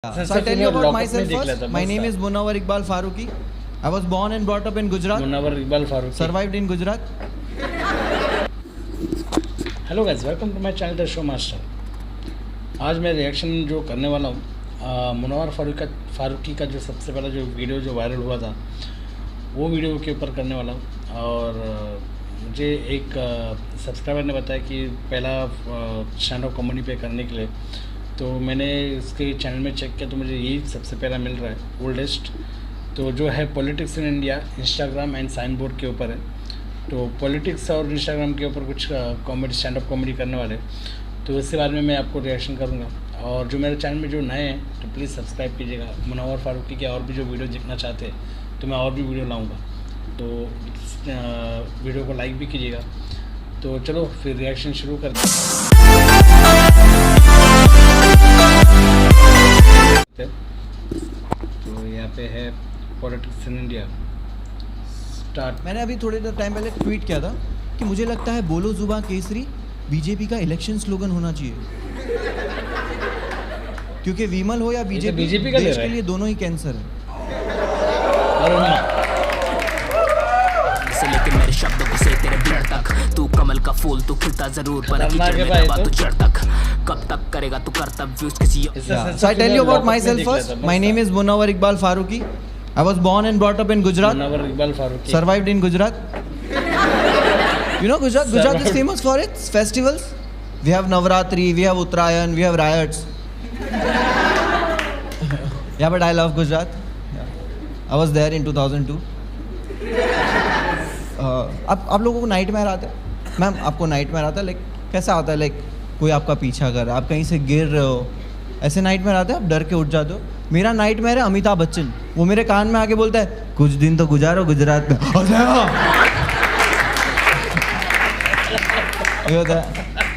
So I tell you about myself first. My name is Munawar Iqbal Faruqi. I was born and brought up in Gujarat. Munawar Iqbal Faruqi. Survived in Gujarat. Hello guys, welcome to my channel the show master. आज मैं reaction जो करने वाला हूँ मुनव्वर फारूकी का जो सबसे पहला जो वीडियो जो वायरल हुआ था वो वीडियो के ऊपर करने वाला हूँ। और मुझे एक सब्सक्राइबर ने बताया कि पहला स्टैंड अप कॉमेडी पे करने के लिए, तो मैंने इसके चैनल में चेक किया तो मुझे यही सबसे पहला मिल रहा है, ओल्डेस्ट। तो जो है politics in India, Instagram and sign board के ऊपर है। तो पॉलिटिक्स और इंस्टाग्राम के ऊपर कुछ कॉमेडी स्टैंड अप कॉमेडी करने वाले, तो इसके बारे में मैं आपको रिएक्शन करूँगा। और जो मेरे चैनल में जो नए हैं तो प्लीज़ सब्सक्राइब कीजिएगा। मुनव्वर फारूकी के और भी जो वीडियो देखना चाहते हैं तो मैं और भी वीडियो लाऊँगा, तो वीडियो को लाइक भी कीजिएगा। तो चलो फिर रिएक्शन शुरू करते हैं। तो यहाँ पे है पॉलिटिक्स इन इंडिया स्टार्ट। मैंने अभी थोड़े टाइम पहले ट्वीट किया था कि मुझे लगता है बोलो जुबां केसरी बीजेपी का इलेक्शन स्लोगन होना चाहिए, क्योंकि विमल हो या बीजेपी का देश के लिए दोनों ही कैंसर है। लेकिन मेरे शब्दों को से तेरे ब्लड तक, तू कमल का फूल तू खिलता जरूर पर कीचड़ में दबा तू जड़ तक, कब तक करेगा तू करतव्य किसी। So I tell you about myself first. My name is Munawar Iqbal Faruqi. I was born and brought up in Gujarat. Munawar Iqbal Faruqi. Survived in Gujarat. You know Gujarat? Gujarat is famous for its festivals. We have Navratri, we have Uttarayan, we have riots. Yeah, but I love Gujarat. I was there in 2002. आप लोगों को night में आता है? Ma'am आपको night में आता है? लाइक कैसा आता है? लाइक कोई आपका पीछा कर रहा है, आप कहीं से गिर रहे हो, ऐसे नाइट में आता है, आप डर के उठ जाते हो। मेरा नाइट में है अमिताभ बच्चन, वो मेरे कान में आके बोलता है कुछ दिन तो गुजारो गुजरात में। ये होता है।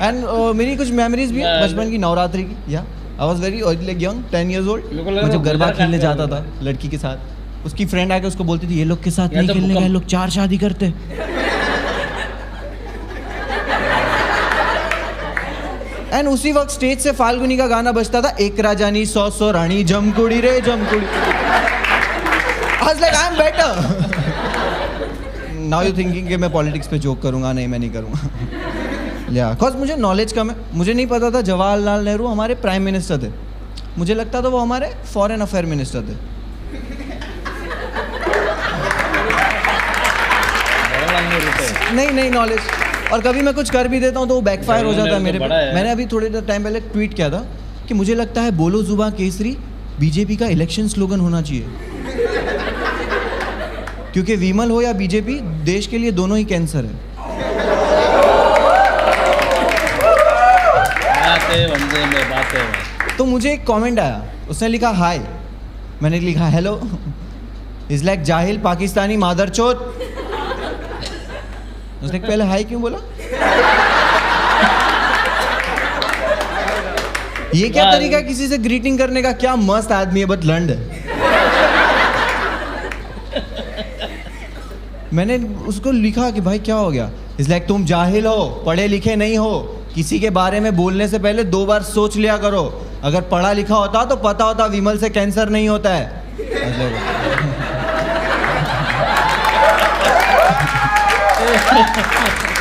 एंड मेरी कुछ मेमोरीज भी है बचपन की, नवरात्रि की। या I was very like young, 10 years old। मैं जब गरबा खेलने जाता था लड़की के साथ, उसकी फ्रेंड आके उसको बोलती थी ये लोग के साथ नहीं खेलने का, लोग 4 शादी करते। एंड उसी वक्त स्टेज से फाल्गुनी का गाना बजता था, एक राजानी 100 रानी जमकुड़ी रे Jamkudi. I was like, I am better. Now you thinking कि मैं पॉलिटिक्स पे जोक करूँगा? नहीं, मैं नहीं करूँगा। या बिकॉज मुझे नॉलेज कम है। मुझे नहीं पता था जवाहरलाल नेहरू हमारे प्राइम मिनिस्टर थे, मुझे लगता था वो हमारे फॉरेन अफेयर मिनिस्टर थे। नहीं नॉलेज। और कभी मैं कुछ कर भी देता हूँ तो वो बैकफायर हो जाता है मेरे पे। मैंने अभी थोड़े टाइम पहले ट्वीट किया था कि मुझे लगता है बोलो जुबां केसरी बीजेपी का इलेक्शन स्लोगन होना चाहिए, क्योंकि विमल हो या बीजेपी देश के लिए दोनों ही कैंसर है। तो मुझे एक कमेंट आया, उसने लिखा हाय, मैंने लिखा हेलो, इज लाइक जाहिल पाकिस्तानी मादरचोद। उसने पहले हाय क्यों बोला? ये क्या तरीका है किसी से ग्रीटिंग करने का? क्या मस्त आदमी है, बट लंड है। मैंने उसको लिखा कि भाई क्या हो गया? इट्स लाइक तुम जाहिल हो, पढ़े लिखे नहीं हो, किसी के बारे में बोलने से पहले 2 बार सोच लिया करो। अगर पढ़ा लिखा होता तो पता होता विमल से कैंसर नहीं होता है।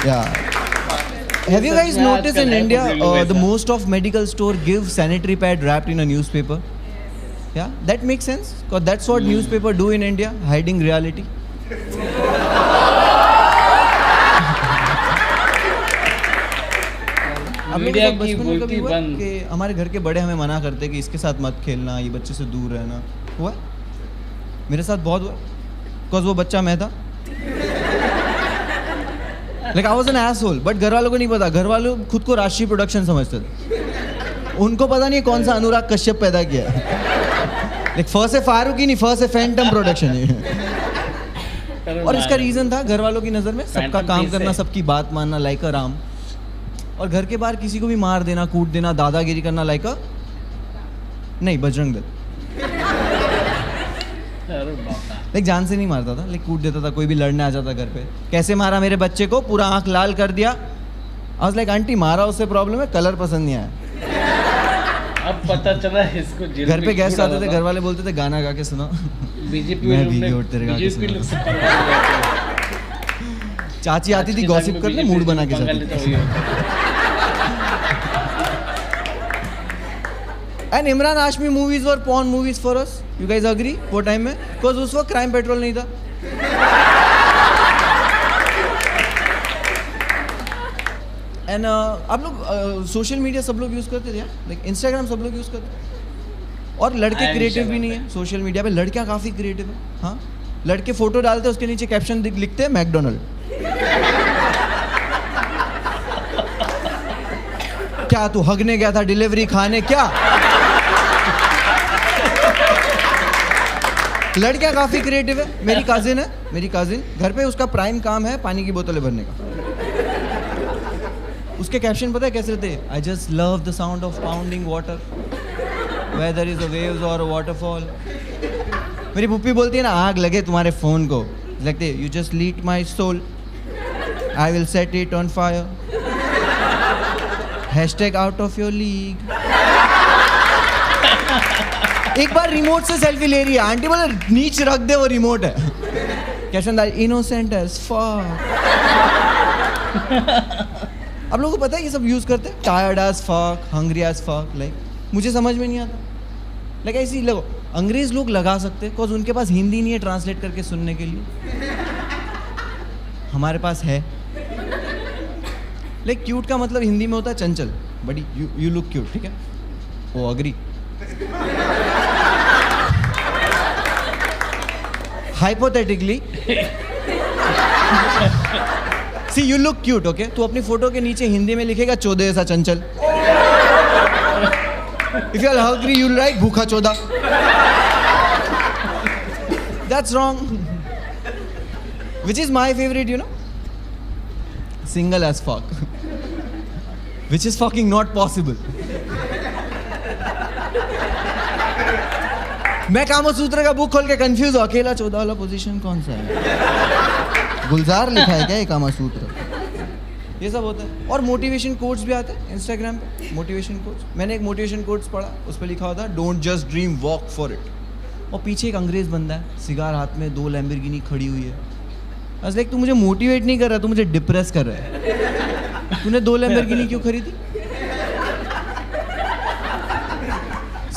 Yeah. Have you guys noticed in India the most of medical store give sanitary pad wrapped in a newspaper? Yeah, that makes sense because that's what newspaper do in India, hiding reality. Media की बोलती बंद कि हमारे घर के बड़े हमें मना करते कि इसके साथ मत खेलना, ये बच्चे से दूर रहना। हुआ मेरे साथ बहुत हुआ, बिकॉज वो बच्चा मैं था। Like I was an asshole, but घर वालों को नहीं पता। घर वालों खुद को राष्ट्रीय प्रोडक्शन समझते थे, उनको पता नहीं कौन सा अनुराग कश्यप पैदा किया है। Like फर्स्ट से फारूकी नहीं, फर्स्ट से फैंटम प्रोडक्शन है। और इसका रीजन था घर वालों की नज़र में सबका काम करना, सबकी बात मानना, लाइक अ राम। और घर के बाहर किसी को भी मार देना, कूट देना, दादागिरी करना, लाइक अ नहीं बजरंग दल। लाइक जान से नहीं मारता था, लाइक कूट देता था, कोई भी लड़ने आ जाता घर पे। कैसे मारा मेरे बच्चे को? पूरा आंख लाल कर दिया। आई वाज लाइक आंटी मारा उससे प्रॉब्लम है, कलर पसंद नहीं आया। अब पता चला इसको जेल घर में पे गेस्ट क्यों आते थे, डाला घर वाले बोलते थे गाना गा के सुनाओ। बीजेपी मैं वालों भीगे ने उठते रहा बीजेपी किसी लोग ने। से पंगा लिया। चाची आती थी आज के गॉसिप टाइम में करने, BJP मूड बना के पंगा जाती लेता थी। हुई है। एंड इमरान हाशमी मूवीज और porn movies for us, you guys agree? वो टाइम में, बिकॉज उस वक्त क्राइम पेट्रोल नहीं था। एंड आप लोग सोशल मीडिया सब लोग यूज करते थे यार, लाइक इंस्टाग्राम सब लोग यूज करते हैं। और लड़के I am क्रिएटिव sure भी नहीं है सोशल मीडिया पे, लड़कियां काफी क्रिएटिव है। हाँ, लड़के फोटो डालते हैं, उसके नीचे कैप्शन लिखते हैं मैकडोनल्ड। क्या तू हगने गया था डिलीवरी खाने क्या? लड़कियां काफी क्रिएटिव है। मेरी कजिन घर पे उसका प्राइम काम है पानी की बोतलें भरने का। उसके कैप्शन पता है कैसे रहते हैं? I just love the sound of pounding water, weather is a waves और अ वाटरफॉल। मेरी पुप्पी बोलती है ना, आग लगे तुम्हारे फोन को, लगते you just lit my soul, I will set it on fire, hashtag out of your league. एक बार रिमोट से सेल्फी ले रही है, आंटी बोले नीचे रख दे, वो रिमोट है। कैप्शन डाल, इनोसेंट एज फक। आप लोगों को पता है ये सब यूज करते हैं, tired as fuck, hungry as fuck. Like मुझे समझ में नहीं आता, लाइक ऐसी लगो अंग्रेज लोग लगा सकते हैं, बिकॉज उनके पास हिंदी नहीं है ट्रांसलेट करके सुनने के लिए, हमारे पास है। लाइक क्यूट का मतलब हिंदी में होता है चंचल, बट यू लुक क्यूट, ठीक है? Oh agree. Hypothetically see you look cute, okay? तू अपनी फोटो के नीचे हिंदी में लिखेगा चौदह ऐसा चंचल। If you are hungry you will write भूखा चौदह। That's wrong. Which is my favourite, you know? Single as fuck, which is fucking not possible. मैं कामसूत्र का बुक खोल के कंफ्यूज हूँ, अकेला 14 वाला पोजीशन कौन सा है? गुलजार लिखा है क्या ये कामसूत्र? ये सब होता है। और मोटिवेशन कोट्स भी आते हैं इंस्टाग्राम पे, मोटिवेशन कोट्स। मैंने एक मोटिवेशन कोट्स पढ़ा, उस पर लिखा होता है don't just dream, walk for it. और पीछे एक अंग्रेज बंदा है, सिगार हाथ में, 2 लैम्बोर्गिनी खड़ी हुई है। बस लाइक तू मुझे मोटिवेट नहीं कर रहा, तू मुझे डिप्रेस कर रहा है। तूने 2 लैम्बोर्गिनी क्यों खरीदी?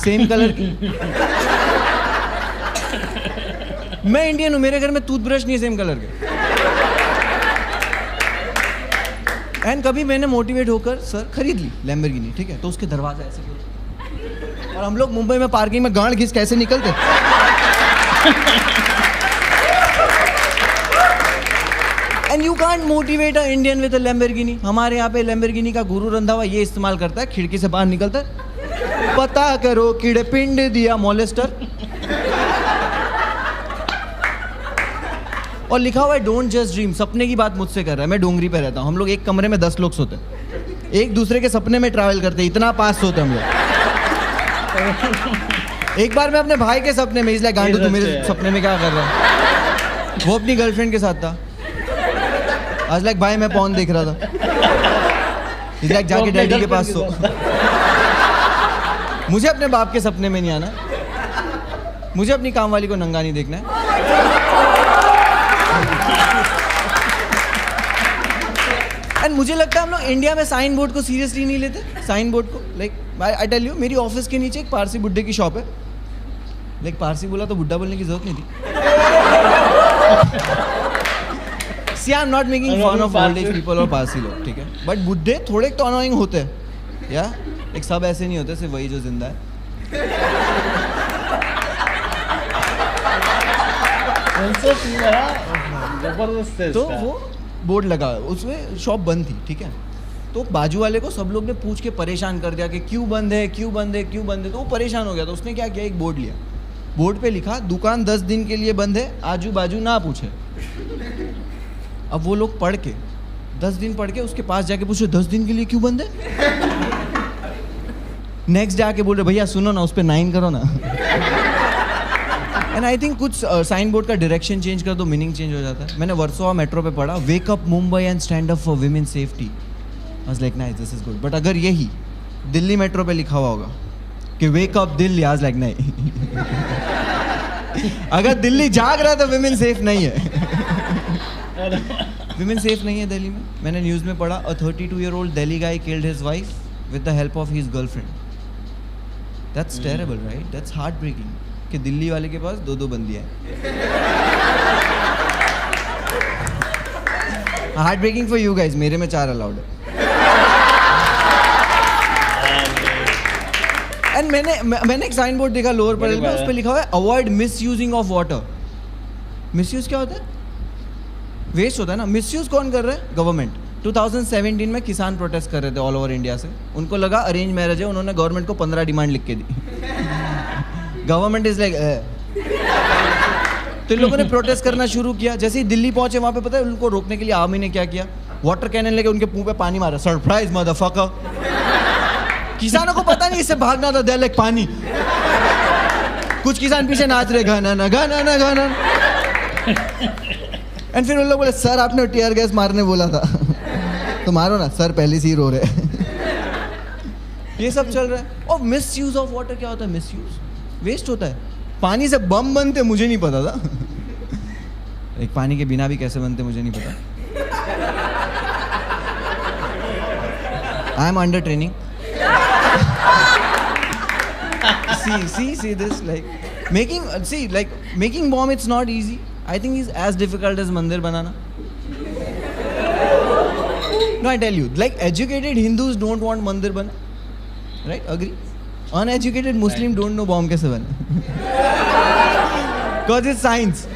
सेम कलर की। मैं इंडियन हूं, मेरे घर में टूथब्रश नहीं है सेम कलर के। एंड कभी मैंने मोटिवेट होकर सर खरीद ली लैम्बोर्गिनी, ठीक है? तो उसके दरवाजा ऐसे खोले, और हम लोग मुंबई में पार्किंग में गांड घिस कैसे निकलते। And you can't motivate a Indian with a Lamborghini. हमारे यहाँ पे लैम्बोर्गिनी का गुरु रंधा हुआ ये इस्तेमाल करता है, खिड़की से बाहर निकलता है, पता करो कीड़े पिंड दिया मॉलेस्टर। और लिखा हुआ है डोंट जस्ट ड्रीम, सपने की बात मुझसे कर रहा है। मैं डोंगरी पे रहता हूँ, हम लोग एक कमरे में 10 लोग सोते हैं, एक दूसरे के सपने में ट्रैवल करते हैं, इतना पास सोते हम लोग। एक बार मैं अपने भाई के सपने में, इसलिए गांडू तू मेरे सपने में क्या कर रहा है? वो अपनी गर्लफ्रेंड के साथ था। आज लाइक भाई मैं पॉर्न देख रहा था, इसलिए जाके डैडी के पास सो। मुझे अपने बाप के सपने में नहीं आना, मुझे अपनी काम वाली को नंगा नहीं देखना है। एंड मुझे लगता है हम लोग इंडिया में साइन बोर्ड को सीरियसली नहीं लेते। साइन बोर्ड को लाइक आई टेल यू, मेरी ऑफिस के नीचे एक पारसी बुड्ढे की शॉप है। लाइक पारसी बोला तो बुड्ढा बोलने की जरूरत नहीं थी। See I am not making fun of old age people और पारसी लोग, ठीक है? बट बुड्ढे थोड़े तो अनोइंग होते हैं या एक, सब ऐसे नहीं होते, सिर्फ वही जो जिंदा है। जबरदस्त है तो इसका। वो बोर्ड लगा हुआ है, उसमें शॉप बंद थी, ठीक है? तो बाजू वाले को सब लोग ने पूछ के परेशान कर दिया कि क्यों बंद है, क्यों बंद है, क्यों बंद है। तो वो परेशान हो गया, तो उसने क्या किया, एक बोर्ड लिया, बोर्ड पे लिखा दुकान 10 दिन के लिए बंद है, आजू बाजू ना पूछे। अब वो लोग पढ़ के 10 दिन पढ़ के उसके पास जाके पूछे 10 दिन के लिए क्यों बंद है। नेक्स्ट डे आके बोल रहे भैया सुनो ना, उस पर 9 करो ना। एंड आई थिंक कुछ साइन बोर्ड का डायरेक्शन चेंज कर दो, मीनिंग चेंज हो जाता है। मैंने वर्सोवा मेट्रो पे पढ़ा, wake up Mumbai and stand up for women safety. I was like nice, this is good. But अगर यही दिल्ली मेट्रो पे लिखा हुआ होगा, कि वेक अप दिल्ली, आज लाइक नहीं अगर दिल्ली जाग रहा है तो विमेन सेफ नहीं है विमेन सेफ नहीं है दिल्ली में. मैंने न्यूज़ में पढ़ा अ 32-year-old Delhi guy killed his wife with the help of his girlfriend. That's terrible, right? That's heartbreaking कि दिल्ली वाले के पास 2 बंदियां हैं. Heartbreaking for you guys, मेरे में 4 अलाउड है. एंड मैंने एक साइन बोर्ड देखा लोअर पैनल में, उस पर लिखा हुआ है avoid miss using of water. Miss use क्या होता है? वेस्ट होता है ना. मिस यूज कौन कर रहा है? गवर्नमेंट. 2017 में किसान प्रोटेस्ट कर रहे थे ऑल ओवर इंडिया से. उनको लगा अरेंज मैरिज है, उन्होंने गवर्नमेंट को 15 डिमांड लिख के दी. गवर्नमेंट इज लाइक तो इन लोगों ने प्रोटेस्ट करना शुरू किया. जैसे ही दिल्ली पहुंचे वहां पे पता है उनको रोकने के लिए आर्मी ने क्या किया? वाटर कैनन लेके उनके मुंह पे पानी मारा. Surprise motherfucker. किसानों को पता नहीं इससे भागना था. दे लाइक पानी. कुछ किसान पीछे नाच रहे गाना ना गाना ना गाना. एंड फिर उन लोग बोले सर आपने टीयर गैस मारने बोला था तो मारो ना. सर पहले से ही रो रहे. ये सब चल रहा है. और मिस यूज ऑफ वाटर क्या होता है? मिस यूज वेस्ट होता है. पानी से बम बनते मुझे नहीं पता था. एक पानी के बिना भी कैसे बनते मुझे नहीं पता. I am under training. see this like making bomb, it's not easy. I think it's as difficult as mandir banana. No, I tell you, like educated Hindus don't want mandir bana, right? Agree? Uneducated Muslim don't know bomb kaise bana. Because it's science.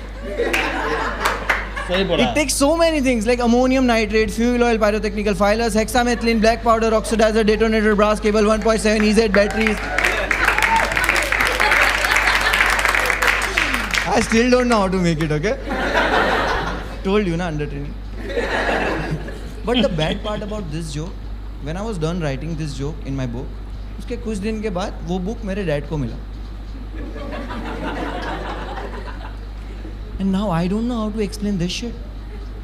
It takes so many things like ammonium nitrate, fuel oil, pyrotechnical filers, hexamethylene, black powder, oxidizer, detonator, brass cable, 1.7 EZ batteries. I still don't know how to make it, okay? Told you na, under training. But the bad part about this joke, when I was done writing this joke in my book, उसके कुछ दिन के बाद वो book मेरे dad को मिला. And now I don't know how to explain this shit.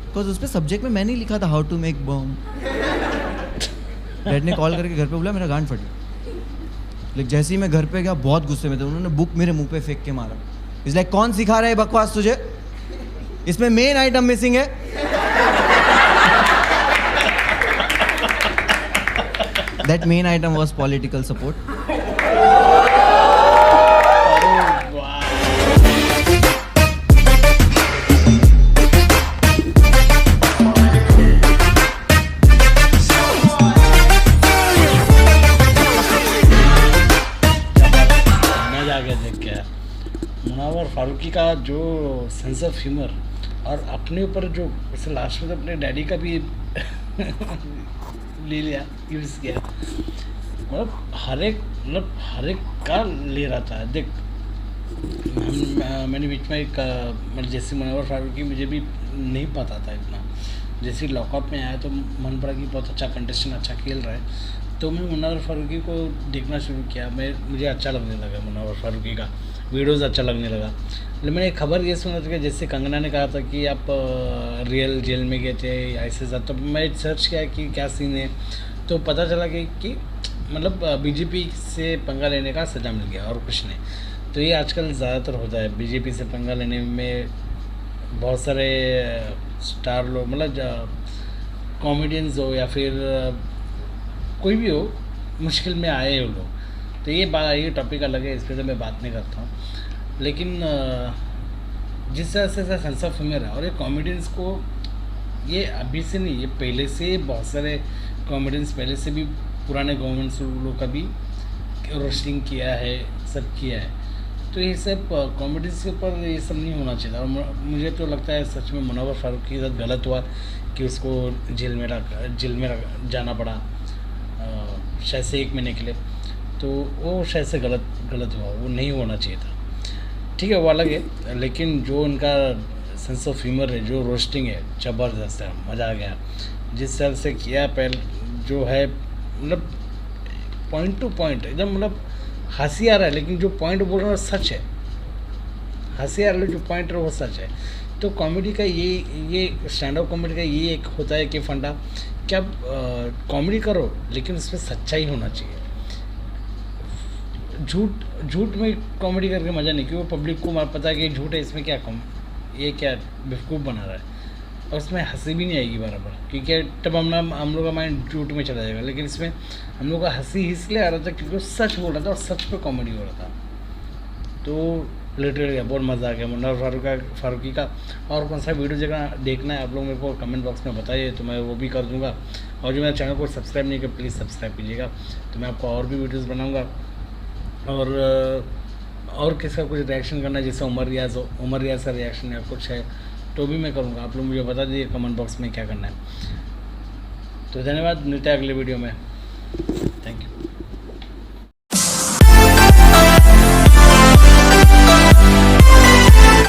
Because उस पे सब्जेक्ट में मैंने लिखा था how to make bomb. Dad ने कॉल करके घर पे बोला मेरा गांड फटी. लेकिन जैसे ही मैं घर पे गया बहुत गुस्से में थे. उन्होंने बुक मेरे मुंह पे फेंक के मारा. इस लाइक कौन सिखा रहा है बकवास तुझे? इसमें मेन आइटम मिसिंग है. That main item was political support. Munawar Faruqui का जो सेंस ऑफ ह्यूमर और अपने ऊपर जो जैसे लास्ट में तो अपने डैडी का भी ले लिया, यूज़ किया. मतलब हर एक का ले रहा था. देख मैंने बीच में एक मतलब जैसे मुनव्वर फारूकी मुझे भी नहीं पता था इतना. जैसे लॉकअप में आया तो मन पड़ा कि बहुत अच्छा कंटेस्टेंट, अच्छा खेल रहा है. तो मैं मुनव्वर फारूकी को देखना शुरू किया. मुझे अच्छा लगने लगा मुनव्वर फारूकी का वीडियोस अच्छा लगने लगा. लेकिन मैंने एक खबर ये सुना था कि जैसे कंगना ने कहा था कि आप रियल जेल में गए थे ऐसे साथ. तो मैं सर्च किया कि क्या सीन है तो पता चला कि मतलब बीजेपी से पंगा लेने का सजा मिल गया और कुछ नहीं. तो ये आजकल ज़्यादातर होता है. बीजेपी से पंगा लेने में बहुत सारे स्टार लोग मतलब कॉमेडियंस हो या फिर कोई भी हो मुश्किल में आए हो लोग. तो ये टॉपिक अलग है, इस पर तो मैं बात नहीं करता हूँ. लेकिन जिस तरह से सेंस ऑफ ह्यूमर है और ये कॉमेडियंस को ये अभी से नहीं, ये पहले से बहुत सारे कॉमेडियंस पहले से भी पुराने गवर्नमेंट्स लोग का भी रोस्टिंग किया है, सब किया है. तो ये सब कॉमेडियंस के ऊपर ये सब नहीं होना चाहिए. और मुझे तो लगता है सच में मुनव्वर फारूकी के साथ गलत हुआ कि उसको जेल में जाना पड़ा शायद से 1 महीने के लिए. तो वो शायद से गलत हुआ, वो नहीं होना चाहिए था. ठीक है वो अलग है. लेकिन जो उनका सेंस ऑफ ह्यूमर है, जो रोस्टिंग है, ज़बरदस्त है. मज़ा आ गया जिस तरह से किया. पहले जो है मतलब पॉइंट टू पॉइंट एकदम मतलब हंसी आ रहा है लेकिन जो पॉइंट बोल रहा है सच है. हंसी आ रहा है जो पॉइंट है वो सच है. तो कॉमेडी का ये स्टैंड अप कॉमेडी का ये एक होता है कि फंडा क्या कॉमेडी करो लेकिन उसमें सच्चाई होना चाहिए. झूठ में कॉमेडी करके मज़ा नहीं, क्योंकि पब्लिक को पता है कि झूठ है, इसमें क्या ये क्या बेवकूफ़ बना रहा है, और उसमें हंसी भी नहीं आएगी बराबर, क्योंकि तब हम लोग का माइंड झूठ में चला जाएगा। लेकिन इसमें हम लोग का हंसी इसलिए आ रहा था क्योंकि वो सच बोल रहा था और सच पे कॉमेडी हो रहा था, तो लिटरली बहुत मज़ा आ गया मुनव्वर फारूकी का। और कौन सा वीडियो देखना है आप लोग मेरे को कमेंट बॉक्स में बताइए, तो मैं वो भी कर दूँगा। और जो मेरे चैनल को सब्सक्राइब नहीं किया प्लीज़ सब्सक्राइब कीजिएगा, तो मैं आपको और भी वीडियोज़ बनाऊँगा। और किसका कुछ रिएक्शन करना है, जैसे उमर रियाज़ हो, उमर रियाज़ का रिएक्शन या कुछ है तो भी मैं करूँगा, आप लोग मुझे बता दीजिए कमेंट बॉक्स में क्या करना है। तो धन्यवाद, मिलते हैं अगले वीडियो में।